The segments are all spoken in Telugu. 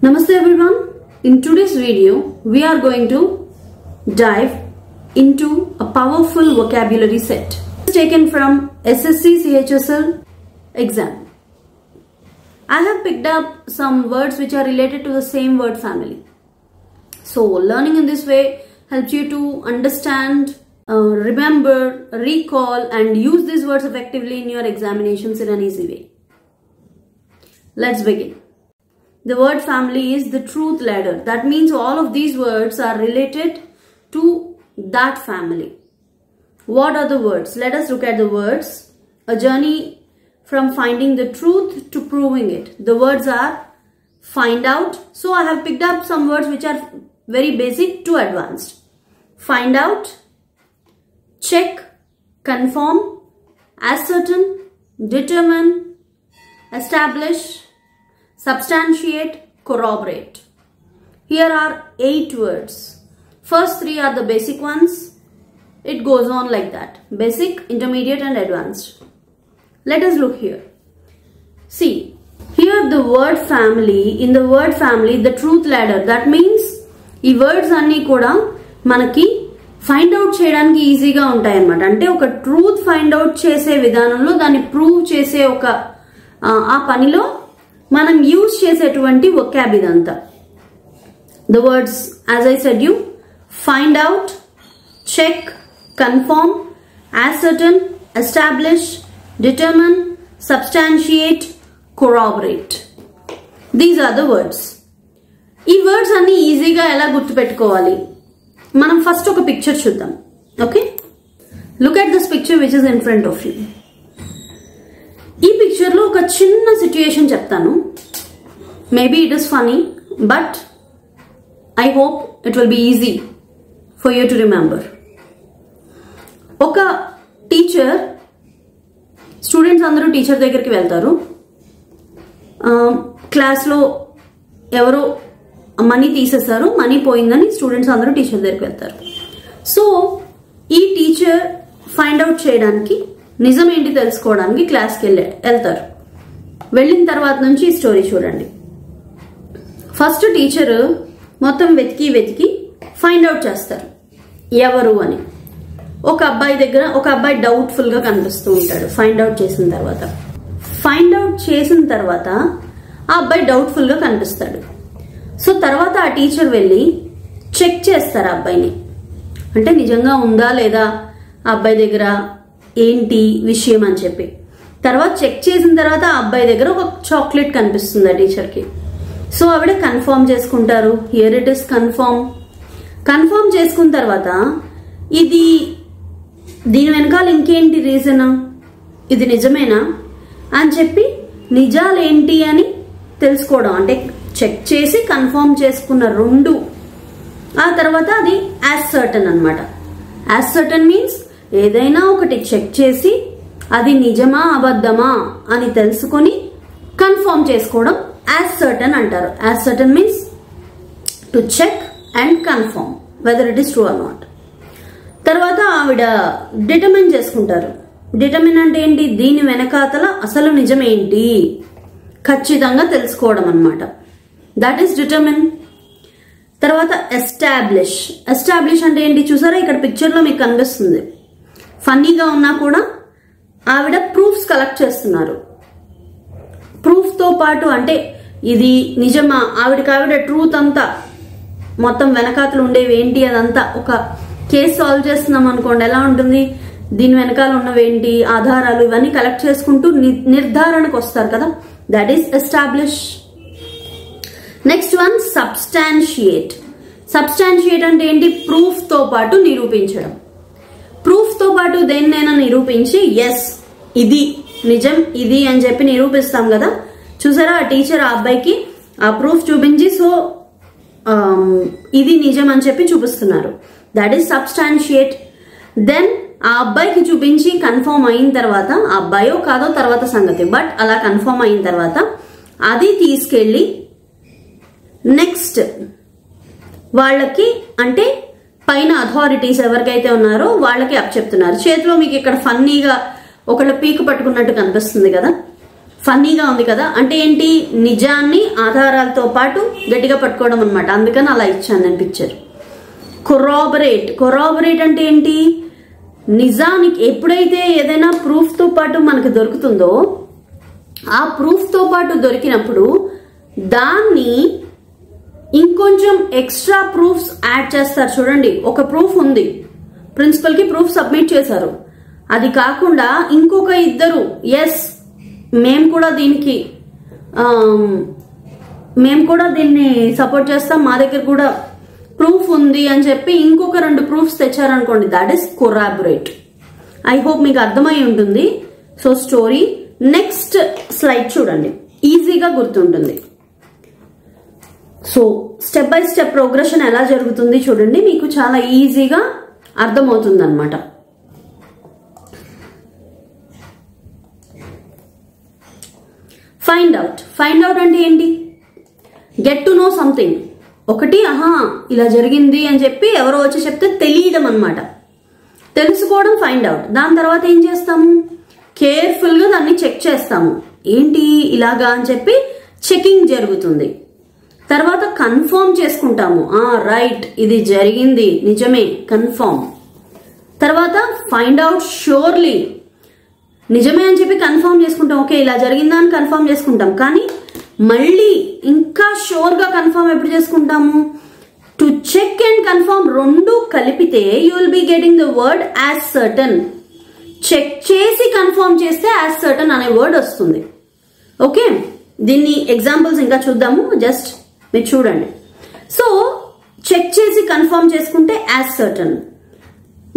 Namaste everyone. In today's video, we are going to dive into a powerful vocabulary set taken from SSC CHSL exam. I have picked up some words which are related to the same word family. So learning in this way helps you to understand, remember, recall and use these words effectively in your examinations in an easy way. Let's begin. The word family is the truth ladder. That means all of these words are related to that family. What are the words? Let us look at the words. A journey from finding the truth to proving it. The words are find out. So I have picked up some words which are very basic to advanced. Find out, check, confirm, ascertain, determine, establish, substantiate, corroborate. Here are 8 words. First 3 are the basic ones. It goes on like that. Basic, intermediate and advanced. Let us look here. See, here the word family, in the word family, the truth ladder. That means, ఈ words అన్నీ కూడా మనకి ఫైండ్ అవుట్ చేయడానికి ఈజీగా ఉంటాయి అన్నమాట. అంటే ఒక ట్రూత్ ఫైండ్ అవుట్ చేసే విధానంలో దాన్ని ప్రూవ్ చేసే ఒక ఆ పనిలో మనం యూజ్ చేసేటువంటి వొకాబ్ ఇదంతా. The words, as I said you, find out, check, confirm, ascertain, establish, determine, substantiate, corroborate. These are the words. ఈ వర్డ్స్ అన్ని ఈజీగా ఎలా గుర్తుపెట్టుకోవాలి? మనం ఫస్ట్ ఒక పిక్చర్ చూద్దాం. Okay, look at this picture which is in front of you. ఈ పిక్చర్ లో ఒక చిన్న సిచ్యుయేషన్ చెప్తాను. Maybe it is funny but I hope it will be easy for you to remember. ఒక టీచర్, స్టూడెంట్స్ అందరూ టీచర్ దగ్గరికి వెళ్తారు. క్లాస్లో ఎవరో మనీ తీసేస్తారు, మనీ పోయిందని స్టూడెంట్స్ అందరూ టీచర్ దగ్గరికి వెళ్తారు. సో ఈ టీచర్ ఫైండ్ అవుట్ చేయడానికి, నిజం ఏంటి తెలుసుకోవడానికి క్లాస్కి వెళ్తారు. వెళ్ళిన తర్వాత నుంచి ఈ స్టోరీ చూడండి. ఫస్ట్ టీచర్ మొత్తం వెతికి ఫైండ్ అవుట్ చేస్తారు ఎవరు అని. ఒక అబ్బాయి డౌట్ఫుల్ గా కనిపిస్తూ ఉంటాడు. ఫైండ్ అవుట్ చేసిన తర్వాత ఆ అబ్బాయి డౌట్ఫుల్ గా కనిపిస్తాడు. సో తర్వాత ఆ టీచర్ వెళ్ళి చెక్ చేస్తారు ఆ అబ్బాయిని, అంటే నిజంగా ఉందా లేదా ఆ అబ్బాయి దగ్గర ఏంటి విషయం అని చెప్పి. తర్వాత చెక్ చేసిన తర్వాత ఆ అబ్బాయి దగ్గర ఒక చాక్లెట్ కనిపిస్తుంది ఆ టీచర్కి. సో ఆవిడ కన్ఫర్మ్ చేసుకుంటారు. హియర్ ఇట్ ఇస్ కన్ఫర్మ్ చేసుకున్న తర్వాత దీని వెనకాల ఇంకేంటి రీజన్, ఇది నిజమేనా అని చెప్పి నిజాలేంటి అని తెలుసుకోవడం. అంటే చెక్ చేసి కన్ఫర్మ్ చేసుకున్న రెండు, ఆ తర్వాత అది యాజ్ సర్టన్ అనమాట. యాజ్ సర్టన్ మీన్స్ ఏదైనా ఒకటి చెక్ చేసి అది నిజమా అబద్ధమా అని తెలుసుకొని కన్ఫర్మ్ చేసుకోవడం యాజ్ సర్టన్ అంటారు. Ascertain means to check and confirm whether it is true or not. తర్వాత ఆవిడ డిటర్మిన్ చేసుకుంటారు. డిటర్మిన్ అంటే ఏంటి? దీని వెనకాతల అసలు నిజమేంటి ఖచ్చితంగా తెలుసుకోవడం అనమాట. That is determine. తర్వాత ఎస్టాబ్లిష్ అంటే ఏంటి? చూసారా, ఇక్కడ పిక్చర్ లో మీకు కనిపిస్తుంది. ఫన్నీగా ఉన్నా కూడా ఆవిడ ప్రూఫ్స్ కలెక్ట్ చేస్తున్నారు. ప్రూఫ్ తో పాటు అంటే ఇది నిజమా, ఆవిడ ట్రూత్ అంతా మొత్తం వెనకాతలు ఉండేవి ఏంటి అదంతా, ఒక కేసు సాల్వ్ చేస్తున్నాం అనుకోండి, ఎలా ఉంటుంది, దీని వెనకాల ఉన్నవేంటి ఆధారాలు ఇవన్నీ కలెక్ట్ చేసుకుంటూ నిర్ధారణకు వస్తారు కదా. That is establish. Next one substantiate అంటే ఏంటి? ప్రూఫ్ తో పాటు నిరూపించడం. ప్రూఫ్ తో పాటు దేన్నైనా నిరూపించి ఎస్ ఇది నిజం ఇది అని చెప్పి నిరూపిస్తాం కదా. చూసారా, ఆ టీచర్ ఆ అబ్బాయికి ఆ ప్రూఫ్ చూపించి సో ఇది నిజం అని చెప్పి చూపిస్తున్నారు. That is substantiate. దెన్ ఆ అబ్బాయికి చూపించి కన్ఫర్మ్ అయిన తర్వాత, ఆ అబ్బాయో కాదో తర్వాత సంగతి, బట్ అలా కన్ఫర్మ్ అయిన తర్వాత అది తీసుకెళ్ళి నెక్స్ట్ వాళ్ళకి, అంటే పైన అథారిటీస్ ఎవరికైతే ఉన్నారో వాళ్ళకి అప్ చెప్తున్నారు. చేతిలో మీకు ఇక్కడ ఫన్నీగా ఒకళ్ళ పీక పట్టుకున్నట్టు కనిపిస్తుంది కదా. ఫన్నీగా ఉంది కదా. అంటే ఏంటి, నిజాన్ని ఆధారాలతో పాటు గట్టిగా పట్టుకోవడం అనమాట. అందుకని అలా ఇచ్చాను నేను పిక్చర్. కొరాబరేట్ అంటే ఏంటి, నిజానికి ఎప్పుడైతే ఏదైనా ప్రూఫ్ తో పాటు మనకు దొరుకుతుందో, ఆ ప్రూఫ్ తో పాటు దొరికినప్పుడు దాన్ని ఇంకొంచెం ఎక్స్ట్రా ప్రూఫ్స్ యాడ్ చేస్తారు. చూడండి, ఒక ప్రూఫ్ ఉంది, ప్రిన్సిపల్ కి ప్రూఫ్ సబ్మిట్ చేశారు, అది కాకుండా ఇంకొక ఇద్దరు ఎస్ మేము కూడా దీన్ని సపోర్ట్ చేస్తాం, మా దగ్గర కూడా ప్రూఫ్ ఉంది అని చెప్పి ఇంకొక 2 ప్రూఫ్స్ తెచ్చారనుకోండి, that is corroborate. I hope మీకు అర్థమై ఉంటుంది. సో స్టోరీ నెక్స్ట్ స్లైడ్ చూడండి, ఈజీగా గుర్తుంటుంది. So step by step progression ఎలా జరుగుతుంది చూడండి, మీకు చాలా ఈజీగా అర్థమవుతుంది అనమాట. ఫైండ్ అవుట్ అంటే ఏంటి, గెట్ టు నో సంథింగ్. ఒకటి ఇలా జరిగింది అని చెప్పి ఎవరో వచ్చి చెప్తే తెలియడం అనమాట, తెలుసుకోవడం ఫైండ్ అవుట్. దాని తర్వాత ఏం చేస్తాము, కేర్ఫుల్ గా దాన్ని చెక్ చేస్తాము, ఏంటి ఇలాగా అని చెప్పి చెకింగ్ జరుగుతుంది. తర్వాత కన్ఫర్మ్ చేసుకుంటాము, రైట్ ఇది జరిగింది, నిజమే, కన్ఫర్మ్. తర్వాత ఫైండ్ అవుట్ ష్యూర్లీ, నిజమే అని చెప్పి కన్ఫర్మ్ చేసుకుంటాం, ఓకే ఇలా జరిగిందా అని కన్ఫర్మ్ చేసుకుంటాం. కానీ మళ్ళీ ఇంకా షూర్ గా కన్ఫర్మ్ ఎప్పుడు చేసుకుంటాము, టు చెక్ అండ్ కన్ఫర్మ్ రెండు కలిపితే you will be getting the word ascertain. Check చేసి కన్ఫర్మ్ చేస్తే యాజ్ సర్టన్ అనే వర్డ్ వస్తుంది. ఓకే, దీన్ని ఎగ్జాంపుల్స్ ఇంకా చూద్దాము, జస్ట్ మీరు చూడండి. సో చెక్ చేసి కన్ఫర్మ్ చేసుకుంటే యాజ్ సర్టన్.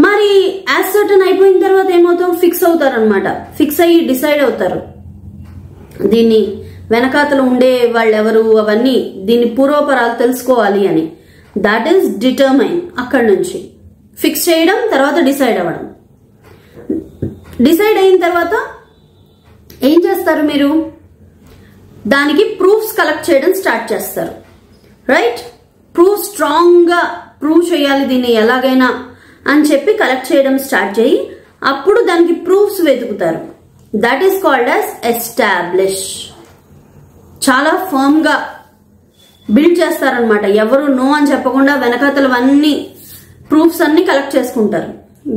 మరి యాజ్ సర్టన్ అయిపోయిన తర్వాత ఏమవుతాం, ఫిక్స్ అవుతారు అనమాట. ఫిక్స్ అయ్యి డిసైడ్ అవుతారు, దీన్ని వెనకాతలు ఉండే వాళ్ళు ఎవరు, అవన్నీ దీన్ని పూర్వపరాలు తెలుసుకోవాలి అని. That is determine. అక్కడి నుంచి ఫిక్స్ చేయడం, తర్వాత డిసైడ్ అవ్వడం. డిసైడ్ అయిన తర్వాత ఏం చేస్తారు మీరు, దానికి ప్రూఫ్స్ కలెక్ట్ చేయడం స్టార్ట్ చేస్తారు. రైట్, ప్రూఫ్ స్ట్రాంగ్ గా ప్రూవ్ చేయాలి దీన్ని ఎలాగైనా అని చెప్పి కలెక్ట్ చేయడం స్టార్ట్ చేయి, అప్పుడు దానికి ప్రూఫ్స్ వెతుకుతారు. That is called as establish. చాలా ఫర్మ్ గా బిల్డ్ చేస్తారనమాట. ఎవరు నో అని చెప్పకుండా వెనకాతలవన్నీ ప్రూఫ్స్ అన్ని కలెక్ట్ చేసుకుంటారు.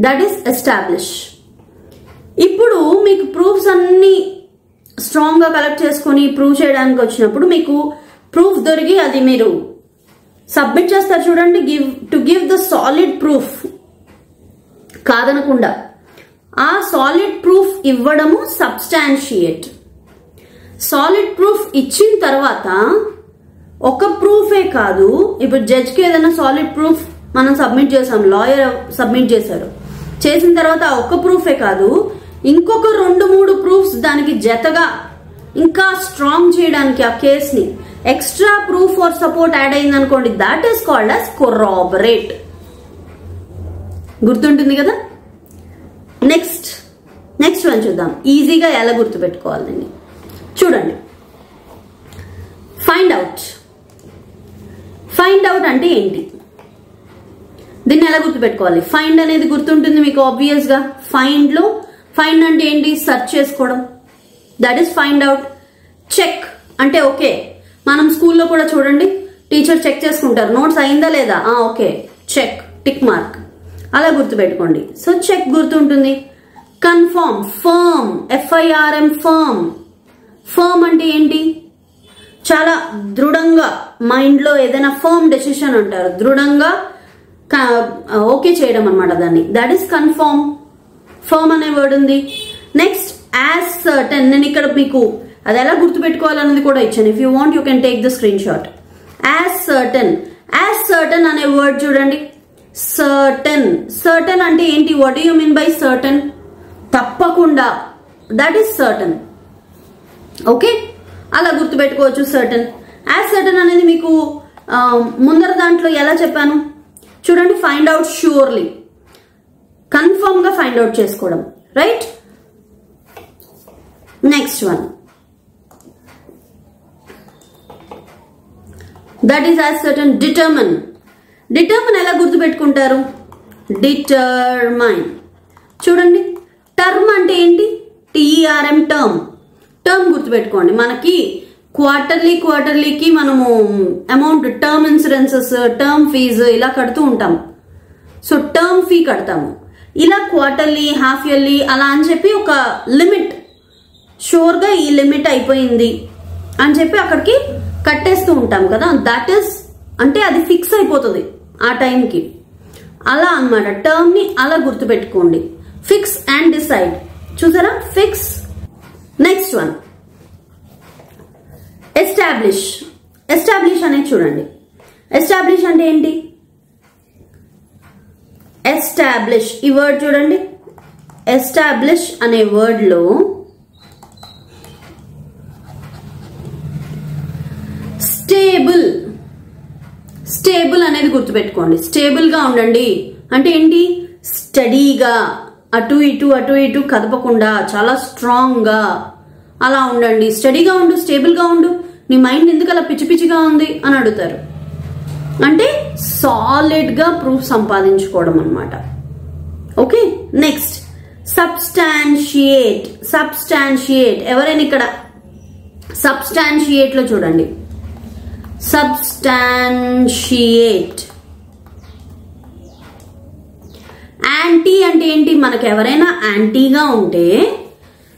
That is establish. ఇప్పుడు మీకు ప్రూఫ్స్ అన్ని స్ట్రాంగ్ గా కలెక్ట్ చేసుకుని ప్రూవ్ చేయడానికి వచ్చినప్పుడు మీకు ప్రూఫ్ దొరికి అది మీరు సబ్మిట్ చేస్తారు. చూడండి, గివ్ ద సాలిడ్ ప్రూఫ్, కాదనకుండా ఆ సాలిడ్ ప్రూఫ్ ఇవ్వడము సబ్స్టాన్షియేట్. సాలిడ్ ప్రూఫ్ ఇచ్చిన తర్వాత ఒక ప్రూఫే కాదు, ఇప్పుడు జడ్జ్కి ఏదైనా సాలిడ్ ప్రూఫ్ మనం సబ్మిట్ చేసాం, లాయర్ సబ్మిట్ చేశాడు, చేసిన తర్వాత ఒక్క ప్రూఫే కాదు, ఇంకొక 2-3 ప్రూఫ్స్ దానికి జతగా ఇంకా స్ట్రాంగ్ చేయడానికి ఆ కేసుని extra proof for support add అయింది అనుకోండి, that is called as corroborate. గుర్తుంటుంది కదా. నెక్స్ట్ వన్ చూద్దాం, ఈజీగా ఎలా గుర్తుపెట్టుకోవాలండి. చూడండి, ఫైండ్ అవుట్ అంటే ఏంటి, దీన్ని ఎలా గుర్తుపెట్టుకోవాలి. ఫైండ్ అనేది గుర్తుంటుంది మీకు ఆబ్వియస్ గా. ఫైండ్ అంటే ఏంటి, సెర్చ్ చేసుకోవడం, that is find out. Check అంటే ఓకే, మనం స్కూల్లో కూడా చూడండి, టీచర్ చెక్ చేసుకుంటారు, నోట్స్ అయిందా లేదా, ఓకే చెక్, టిక్ మార్క్, అలా గుర్తుపెట్టుకోండి. సో చెక్ గుర్తుంటుంది. కన్ఫర్మ్, ఫర్మ్, FIRM, ఫర్మ్ అంటే ఏంటి, చాలా దృఢంగా, మైండ్ లో ఏదైనా ఫర్మ్ డెసిషన్ అంటారు, దృఢంగా ఓకే చేయడం అనమాట దాన్ని. That is confirm. ఫర్మ్ అనే వర్డ్ ఉంది. Next as certain. నేను ఇక్కడ మీకు అది ఎలా గుర్తుపెట్టుకోవాలన్నది కూడా ఇచ్చాను. If you want you can take the screen shot. As certain అనే వర్డ్ చూడండి. సర్టన్ అంటే ఏంటి, what do you mean by certain, తప్పకుండా, దట్ ఈస్ సర్టన్. ఓకే, అలా గుర్తుపెట్టుకోవచ్చు సర్టన్. యాజ్ సర్టన్ అనేది మీకు ముందర దాంట్లో ఎలా చెప్పాను చూడండి, ఫైండ్ అవుట్ ష్యూర్లీ, కన్ఫర్మ్ గా ఫైండ్ అవుట్ చేసుకోవడం. Right, next one, that is as certain. Determine ఎలా గుర్తుపెట్టుకుంటారు, డిటర్మైన్. చూడండి, టర్మ్ అంటే ఏంటి, TERM, టర్మ్. టర్మ్ గుర్తుపెట్టుకోండి. మనకి క్వార్టర్లీకి మనము amount term insurances, term fees ఇలా కడుతూ ఉంటాం. సో టర్మ్ ఫీ కడతాము. ఇలా క్వార్టర్లీ, హాఫ్ ఇయర్లీ అలా అని చెప్పి ఒక లిమిట్, షూర్గా ఈ లిమిట్ అయిపోయింది అని చెప్పి అక్కడికి కట్టేస్తూ ఉంటాం కదా. దట్ ఈస్ అంటే అది ఫిక్స్ అయిపోతుంది ఆ టైంకి. అలా అన్నమాట. టర్మ్ ని అలా గుర్తుపెట్టుకోండి. Fix and decide. చూసారా, fix. Next one establish. Establish అనేది చూడండి. ఎస్టాబ్లిష్ అంటే ఏంటి? ఎస్టాబ్లిష్ ఈ వర్డ్ చూడండి. ఎస్టాబ్లిష్ అనే వర్డ్ లో స్టేబుల్, స్టేబుల్ అనేది గుర్తుపెట్టుకోండి. స్టేబుల్ గా ఉండండి అంటే ఏంటి? స్టడీగా, అటు ఇటు కదపకుండా చాలా స్ట్రాంగ్ గా అలా ఉండండి. స్టడీగా ఉండు, స్టేబుల్ గా ఉండు. నీ మైండ్ ఎందుకు అలా పిచ్చి పిచ్చిగా ఉంది అని అడుగుతారు. అంటే సాలిడ్ గా ప్రూఫ్ సంపాదించుకోవడం అన్నమాట. Okay, next substantiate. సబ్స్టాన్షియేట్ ఎవరైనా ఇక్కడ సబ్స్టాన్షియేట్ లో చూడండి. సబ్స్టాన్షియేట్. యాంటీ అంటే ఏంటి? మనకు ఎవరైనా యాంటీగా ఉంటే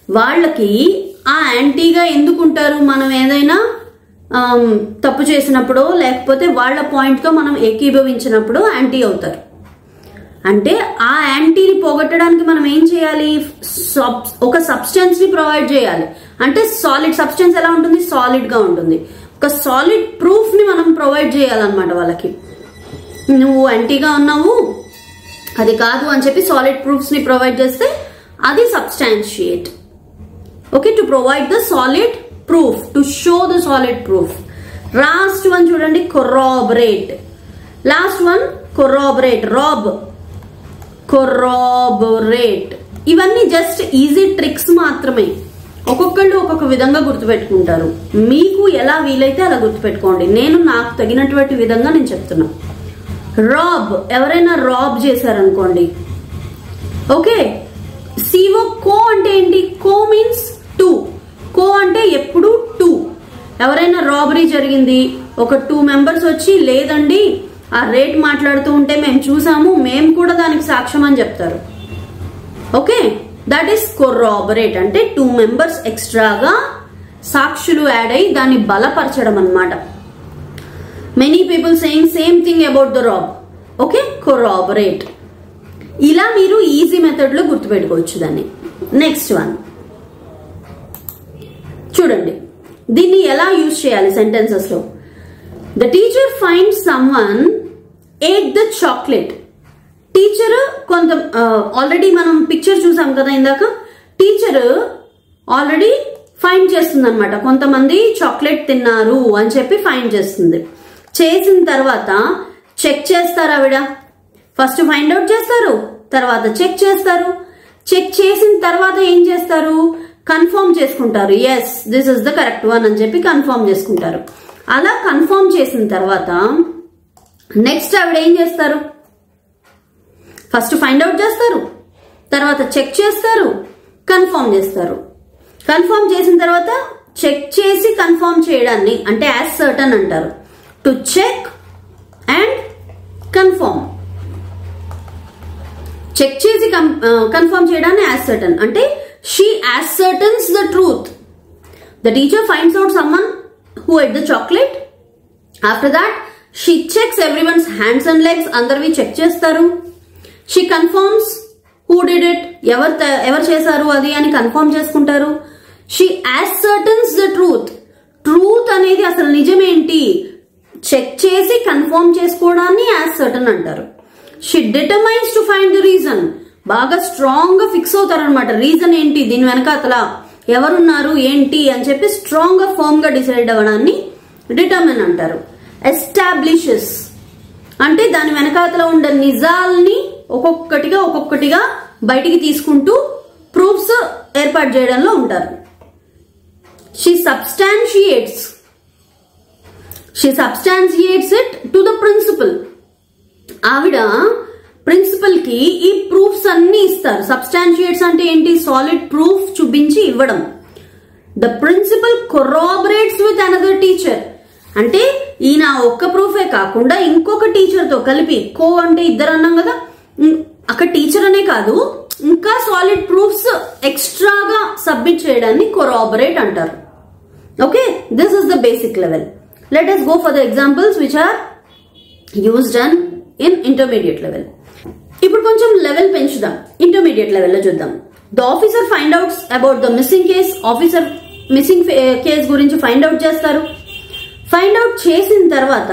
వాళ్ళకి ఆ యాంటీగా ఎందుకుంటారు? మనం ఏదైనా తప్పు చేసినప్పుడు లేకపోతే వాళ్ళ పాయింట్ తో మనం ఏకీభవించినప్పుడు యాంటీ అవుతారు. అంటే ఆ యాంటీని పోగొట్టడానికి మనం ఏం చేయాలి? ఒక సబ్స్టెన్స్ ని ప్రొవైడ్ చేయాలి. అంటే సాలిడ్ సబ్స్టెన్స్ ఎలా ఉంటుంది? సాలిడ్ గా ఉంటుంది. ఒక సాలిడ్ ప్రూఫ్ ని మనం ప్రొవైడ్ చేయాలన్నమాట వాళ్ళకి. నువ్వు యాంటీగా ఉన్నావు, అది కాదు అని చెప్పి సాలిడ్ ప్రూఫ్స్ ని ప్రొవైడ్ చేస్తే అది substantiate. Okay, to provide the solid proof, to show the solid proof. Last one చూడండి, corroborate. Last one corroborate. corroborate. ఇవన్నీ జస్ట్ ఈజీ ట్రిక్స్ మాత్రమే. ఒక్కొక్కళ్ళు ఒక్కొక్క విధంగా గుర్తుపెట్టుకుంటారు. మీకు ఎలా వీలైతే అలా గుర్తుపెట్టుకోండి. నేను నాకు తగినటువంటి విధంగా నేను చెప్తున్నా. రాబ్, ఎవరైనా రాబ్ చేశారనుకోండి. Okay, CO. కో అంటే ఏంటి? కో మీన్స్ టూ. కో అంటే ఎప్పుడు టూ. ఎవరైనా రాబరీ జరిగింది, ఒక 2 మెంబర్స్ వచ్చి లేదండి ఆ రేట్ మాట్లాడుతూ ఉంటే మేము చూసాము, మేము కూడా దానికి సాక్ష్యం అని చెప్తారు. Okay, that is corroborate. అంటే 2 మెంబర్స్ ఎక్స్ట్రాగా సాక్షులు యాడ్ అయ్యి దాన్ని బలపరచడం అన్నమాట. Many people saying same thing about the rob. Okay, corroborate. ఇలా మీరు ఈజీ మెథడ్ లో గుర్తుపెట్టుకోవచ్చు దాన్ని. నెక్స్ట్ వన్ చూడండి, దీన్ని ఎలా యూజ్ చేయాలి సెంటెన్సెస్ లో. The teacher find someone ate the chocolate. Teacher కొంత ఆల్రెడీ మనం పిక్చర్ చూసాం కదా ఇందాక. టీచర్ ఆల్రెడీ ఫైండ్ చేస్తుంది అనమాట. కొంతమంది చాక్లెట్ తిన్నారు అని చెప్పి ఫైండ్ చేస్తుంది. చేసిన తర్వాత చెక్ చేస్తారు. ఆవిడ ఫస్ట్ ఫైండ్ అవుట్ చేస్తారు, తర్వాత చెక్ చేస్తారు. చెక్ చేసిన తర్వాత ఏం చేస్తారు? కన్ఫర్మ్ చేసుకుంటారు. Yes, this is the correct one అని చెప్పి కన్ఫర్మ్ చేసుకుంటారు. అలా కన్ఫర్మ్ చేసిన తర్వాత నెక్స్ట్ ఆవిడ ఏం చేస్తారు? ఫస్ట్ ఫైండ్ అవుట్ చేస్తారు, తర్వాత చెక్ చేస్తారు, కన్ఫర్మ్ చేస్తారు. కన్ఫర్మ్ చేసిన తర్వాత చెక్ చేసి కన్ఫర్మ్ చేయడాన్ని అంటే యాజ్ సర్టన్ అంటారు. To check and confirm. Check చేసి కన్ఫర్మ్ చేయడాన్ని యాజ్ సర్టన్ అంటే she ascertains the truth. The teacher finds out someone who ate the chocolate. After that, she checks everyone's hands and legs. Andarvi check chestaru. She confirms who did it. Ever chesaru adi ani confirm చేసుకుంటారు. She ascertains the truth. Truth అనేది అసలు నిజమేంటి చెక్ చేసి కన్ఫర్మ్ చేసుకోవడాన్ని ascertain అంటారు. She determines to find the reason. బాగా స్ట్రాంగ్ గా ఫిక్స్ అవుతారనమాట. రీజన్ ఏంటి, దీని వెనక అసలు ఎవరున్నారు ఏంటి అని చెప్పి స్ట్రాంగ్ గా ఫర్మ్ గా డిసైడ్ అవ్వడాన్ని డిటర్మిన్ అంటారు. ఎస్టాబ్లిషెస్ అంటే దాని వెనకాతల ఉండే నిజాల్ని ఒక్కొక్కటిగా బయటికి తీసుకుంటూ ప్రూఫ్స్ ఏర్పాటు చేయడంలో ఉంటారు. She substantiates it to the principal. ఆవిడ ప్రిన్సిపల్ కి ఈ ప్రూఫ్స్ అన్ని ఇస్తారు. సబ్స్టాన్షియేట్స్ అంటే ఏంటి? సాలిడ్ ప్రూఫ్ చూపించి ఇవ్వడం. The principal corroborates with another teacher. అంటే ఈయన ఒక్క ప్రూఫే కాకుండా ఇంకొక టీచర్ తో కలిపి, కో అంటే ఇద్దరు అన్నాం కదా, అక్కడ టీచర్ అనే కాదు ఇంకా సాలిడ్ ప్రూఫ్స్ ఎక్స్ట్రాగా సబ్మిట్ చేయడాన్ని కొరాబరేట్ అంటారు. Okay, this is the basic level. Let us go for the examples which are used in intermediate level. ఇప్పుడు కొంచెం లెవెల్ పెంచుదాం, ఇంటర్మీడియట్ లెవెల్ లో చూద్దాం. The officer find outs about the missing case. Officer missing case గురించి ఫైండ్ అవుట్ చేస్తారు. ఫైండ్ అవుట్ చేసిన తర్వాత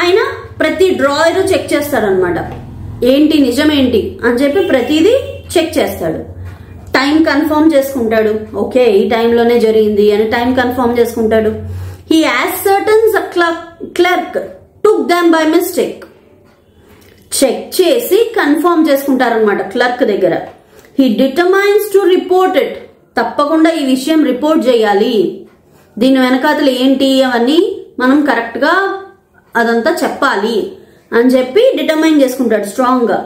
ఆయన ప్రతి డ్రాయర్ చెక్ చేస్తాడు అనమాట. ఏంటి నిజమేంటి అని చెప్పి ప్రతిదీ చెక్ చేస్తాడు. టైం కన్ఫర్మ్ చేసుకుంటాడు. ఓకే, ఈ టైంలోనే జరిగింది అని టైం కన్ఫర్మ్ చేసుకుంటాడు. He ascertains a clerk took them by mistake. Check చేసి కన్ఫర్మ్ చేసుకుంటారనమాట క్లర్క్ దగ్గర. He determines to report it. తప్పకుండా ఈ విషయం రిపోర్ట్ చేయాలి, దీని వెనకాతలు ఏంటి అవన్నీ మనం కరెక్ట్ గా అదంతా చెప్పాలి అని చెప్పి డిటర్మైన్ చేసుకుంటాడు స్ట్రాంగ్ గా.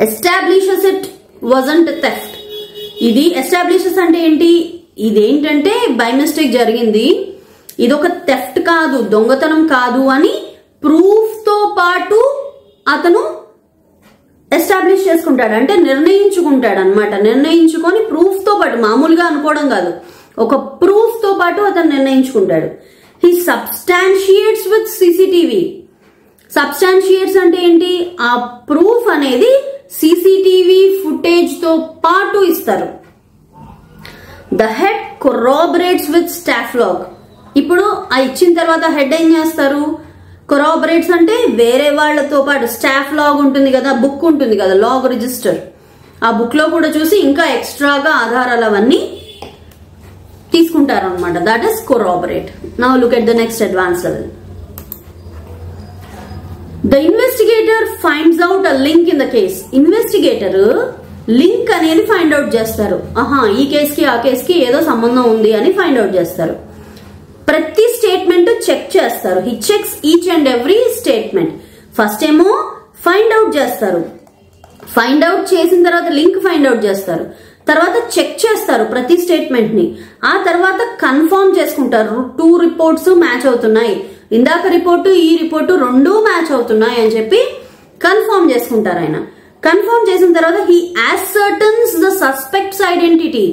Establishes it wasn't theft. ఇది ఎస్టాబ్లిషెస్ అంటే ఏంటి, ఇదేంటంటే బై మిస్టేక్ జరిగింది, ఇదొక థెఫ్ట్ కాదు, దొంగతనం కాదు అని ప్రూఫ్ తో పాటు అతను ఎస్టాబ్లిష్ చేసుకుంటాడు. అంటే నిర్ణయించుకుంటాడు అనమాట. నిర్ణయించుకొని ప్రూఫ్ తో పాటు, మామూలుగా అనుకోవడం కాదు, ఒక ప్రూఫ్ తో పాటు అతను నిర్ణయించుకుంటాడు. He substantiates with CCTV. Substantiates అంటే ఏంటి, ఆ ప్రూఫ్ అనేది సీసీటీవీ ఫుటేజ్ తో పాటు ఇస్తారు. The head corroborates with staff log. ఇప్పుడు ఆ ఇచ్చిన తర్వాత హెడ్ ఏం చేస్తారు, కొరాబరేట్స్ అంటే వేరే వాళ్లతో పాటు, స్టాఫ్ లాగ్ ఉంటుంది కదా, బుక్ ఉంటుంది కదా, లాగ్ రిజిస్టర్, ఆ బుక్ లో కూడా చూసి ఇంకా ఎక్స్ట్రాగా ఆధారాలు అవన్నీ తీసుకుంటారు అనమాట. That is corroborate. Now look at the next advance level. The investigator finds out a link in the case. Investigator link అనేది ఫైండ్ అవుట్ చేస్తారు. ఆహా, ఈ కేస్ కి ఆ కేస్ కి ఏదో సంబంధం ఉంది అని ఫైండ్ అవుట్ చేస్తారు. ప్రతి స్టేట్మెంట్ చెక్ చేస్తారు. He checks each and every statement. First ఏమో ఫైండ్ అవుట్ చేస్తారు. ఫైండ్ అవుట్ చేసిన తర్వాత లింక్ ఫైండ్ అవుట్ చేస్తారు. తర్వాత చెక్ చేస్తారు ప్రతి స్టేట్మెంట్ ని. ఆ తర్వాత కన్ఫర్మ్ చేసుకుంటారు, 2 రిపోర్ట్స్ మ్యాచ్ అవుతున్నాయి, ఇందాక రిపోర్టు ఈ రిపోర్టు 2 మ్యాచ్ అవుతున్నాయి అని చెప్పి కన్ఫర్మ్ చేసుకుంటారు ఆయన. కన్ఫర్మ్ చేసిన తర్వాత he ascertains the suspects identity.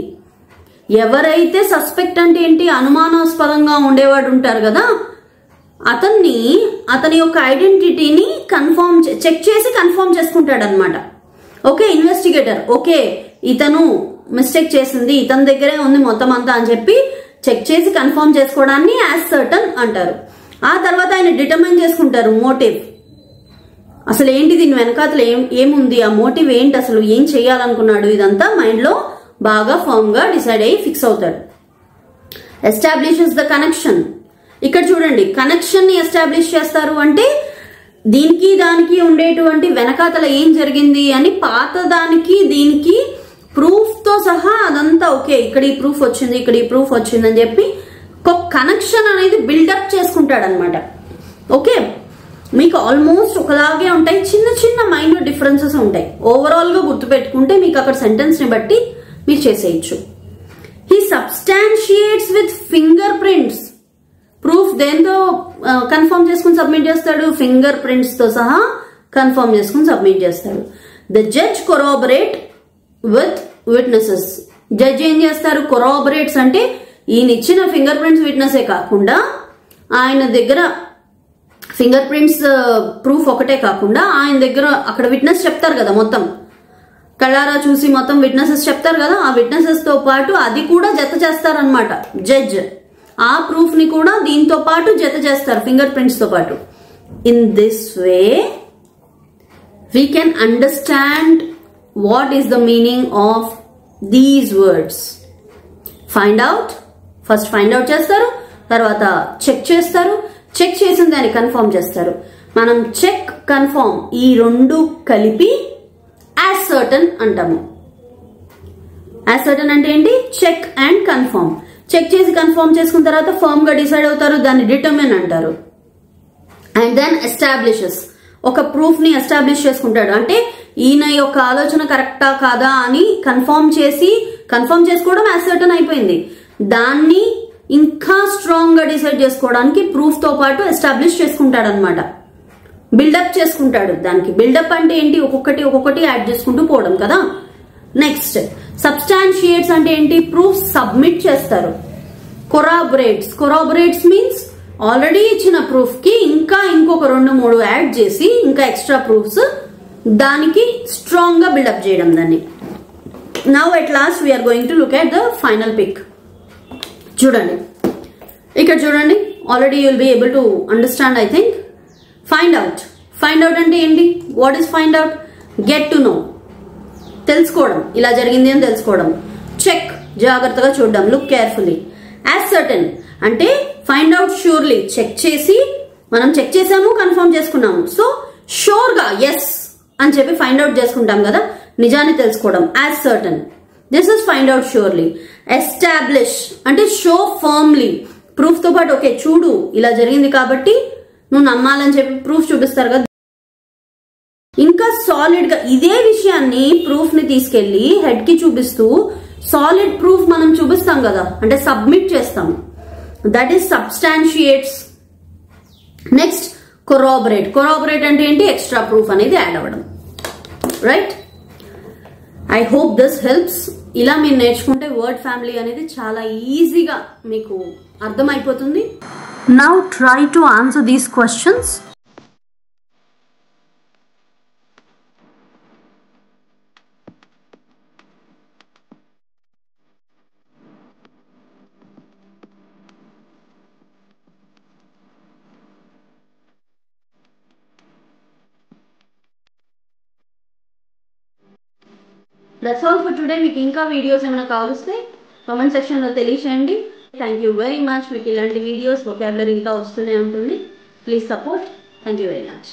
ఎవరైతే సస్పెక్ట్ అంటే ఏంటి, అనుమానాస్పదంగా ఉండేవాడు ఉంటారు కదా, అతని యొక్క ఐడెంటిటీని చెక్ చేసి కన్ఫర్మ్ చేసుకుంటాడు అనమాట. ఓకే, ఇన్వెస్టిగేటర్ ఓకే ఇతను మిస్టేక్ చేసింది, ఇతని దగ్గరే ఉంది మొత్తం అంతా అని చెప్పి చెక్ చేసి కన్ఫర్మ్ చేసుకోవడాన్ని ascertain అంటారు. ఆ తర్వాత ఆయన డిటర్మైన్ చేసుకుంటారు మోటివ్. అసలు ఏంటి దీని వెనకాతలు ఏముంది, ఆ మోటివ్ ఏంటి, అసలు ఏం చేయాలనుకున్నాడు, ఇదంతా మైండ్ లో బాగా ఫర్మ్ గా డిసైడ్ అయ్యి ఫిక్స్ అవుతాడు. Establishes the connection. ఇక్కడ చూడండి, కనెక్షన్ ని ఎస్టాబ్లిష్ చేస్తారు అంటే దీనికి దానికి ఉండేటువంటి వెనకాతల ఏం జరిగింది అని పాత దానికి దీనికి ప్రూఫ్ తో సహా అదంతా ఓకే, ఇక్కడ ఈ ప్రూఫ్ వచ్చింది, ఇక్కడ ఈ ప్రూఫ్ వచ్చింది అని చెప్పి ఒక కనెక్షన్ అనేది బిల్డప్ చేసుకుంటాడు అనమాట. ఓకే, మీకు ఆల్మోస్ట్ ఒకలాగే ఉంటాయి, చిన్న చిన్న మైనర్ డిఫరెన్సెస్ ఉంటాయి. ఓవరాల్ గా గుర్తుపెట్టుకుంటే మీకు అక్కడ సెంటెన్స్ ని బట్టి మీరు చేసేయచ్చు. He substantiates with fingerprints. Proof దేంతో కన్ఫర్మ్ చేసుకుని సబ్మిట్ చేస్తాడు, ఫింగర్ ప్రింట్స్ తో సహా కన్ఫర్మ్ చేసుకుని సబ్మిట్ చేస్తాడు. The judge corroborate with witnesses. Judge ఏం చేస్తారు, కొరాబరేట్స్ అంటే ఈయన ఇచ్చిన ఫింగర్ ప్రింట్స్ విట్నెసే కాకుండా ఆయన దగ్గర ఫింగర్ ప్రింట్స్ ప్రూఫ్ ఒకటే కాకుండా ఆయన దగ్గర అక్కడ విట్నెస్ చెప్తారు కదా, మొత్తం కళ్ళారా చూసి మొత్తం విట్నెసెస్ చెప్తారు కదా, ఆ విట్నెసెస్ తో పాటు అది కూడా జత చేస్తారనమాట జడ్జ్. ఆ ప్రూఫ్ ని కూడా దీంతో పాటు జత చేస్తారు ఫింగర్ ప్రింట్స్ తో పాటు. In this way we can understand what is the meaning of these words. Find out, first find out చేస్తారు, తర్వాత చెక్ చేస్తారు, చెక్ చేసిన దాన్ని కన్ఫర్మ్ చేస్తారు. మనం చెక్ కన్ఫర్మ్ ఈ 2 కలిపి ascertain అంటాము. ascertain అంటే ఏంటి, చెక్ అండ్ కన్ఫర్మ్. చెక్ చేసి కన్ఫర్మ్ చేసుకున్న తర్వాత ఫర్మ్ గా డిసైడ్ అవుతారు, దాన్ని డిటర్మిన్ అంటారు. అండ్ దెన్ ఎస్టాబ్లిషెస్, ఒక ప్రూఫ్ ని ఎస్టాబ్లిష్ చేసుకుంటాడు. అంటే ఈయన యొక్క ఆలోచన కరెక్టా కాదా అని కన్ఫర్మ్ చేసి కన్ఫర్మ్ చేసుకోవడం యాజ్ సర్టన్ అయిపోయింది. దాన్ని ఇంకా స్ట్రాంగ్ గా డిసైడ్ చేసుకోవడానికి ప్రూఫ్ తో పాటు ఎస్టాబ్లిష్ చేసుకుంటాడు అనమాట, బిల్డప్ చేసుకుంటాడు. దానికి బిల్డప్ అంటే ఏంటి, ఒక్కొక్కటి యాడ్ చేసుకుంటూ పోవడం కదా. నెక్స్ట్ సబ్స్టాన్షియేట్స్ అంటే ఏంటి, ప్రూఫ్ సబ్మిట్ చేస్తారు. కొరాబరేట్స్ మీన్స్ ఆల్రెడీ ఇచ్చిన ప్రూఫ్ కి ఇంకా ఇంకొక 2-3 యాడ్ చేసి ఇంకా ఎక్స్ట్రా ప్రూఫ్స్ దానికి స్ట్రాంగ్ గా బిల్డప్ చేయడం దాన్ని. Now at last we're going to look at the final pic. చూడండి ఇక్కడ చూడండి, already you will be able to understand I think. Find out అంటే ఏంటి, what is find out, get to know, తెలుసుకోవడం, ఇలా జరిగింది అని తెలుసుకోవడం. చెక్, జాగ్రత్తగా చూడడం, లుక్ కేర్ఫుల్లీ. యాజ్ సర్టన్ అంటే ఫైండ్ అవుట్ ష్యూర్లీ, చెక్ చేసి మనం చెక్ చేసాము, కన్ఫర్మ్ చేసుకున్నాము. సో షూర్ గా ఎస్ అని చెప్పి ఫైండ్ అవుట్ చేసుకుంటాం కదా, నిజాన్ని తెలుసుకోవడం. As certain, this is find out surely. Establish అంటే షో ఫర్మ్లీ, ప్రూఫ్ తో పాటు ఓకే చూడు ఇలా జరిగింది కాబట్టి నువ్వు నమ్మాలని చెప్పి ప్రూఫ్ చూపిస్తారు కదా. ఇంకా సాలిడ్ గా ఇదే విషయాన్ని ప్రూఫ్ ని తీసుకెళ్లి హెడ్ కి చూపిస్తూ సాలిడ్ ప్రూఫ్ మనం చూపిస్తాం కదా, అంటే సబ్మిట్ చేస్తాం. That is substantiates. Next corroborate అంటే ఏంటి, ఎక్స్ట్రా ప్రూఫ్ అనేది యాడ్ అవ్వడం. Right, I hope this helps. ఇలా మీరు నేర్చుకుంటే వర్డ్ ఫ్యామిలీ అనేది చాలా ఈజీగా మీకు అర్థమైపోతుంది. Now try to answer these questions. That's all for today. మీకు ఇంకా వీడియోస్ ఏమైనా కావలిస్తే కామెంట్ సెక్షన్ లో తెలియచేయండి. Thank you very much. మీకు ఇలాంటి వీడియోస్ వొకాబులరీ ఇంకా వస్తూనే ఉంటుంది. Please support. Thank you very much.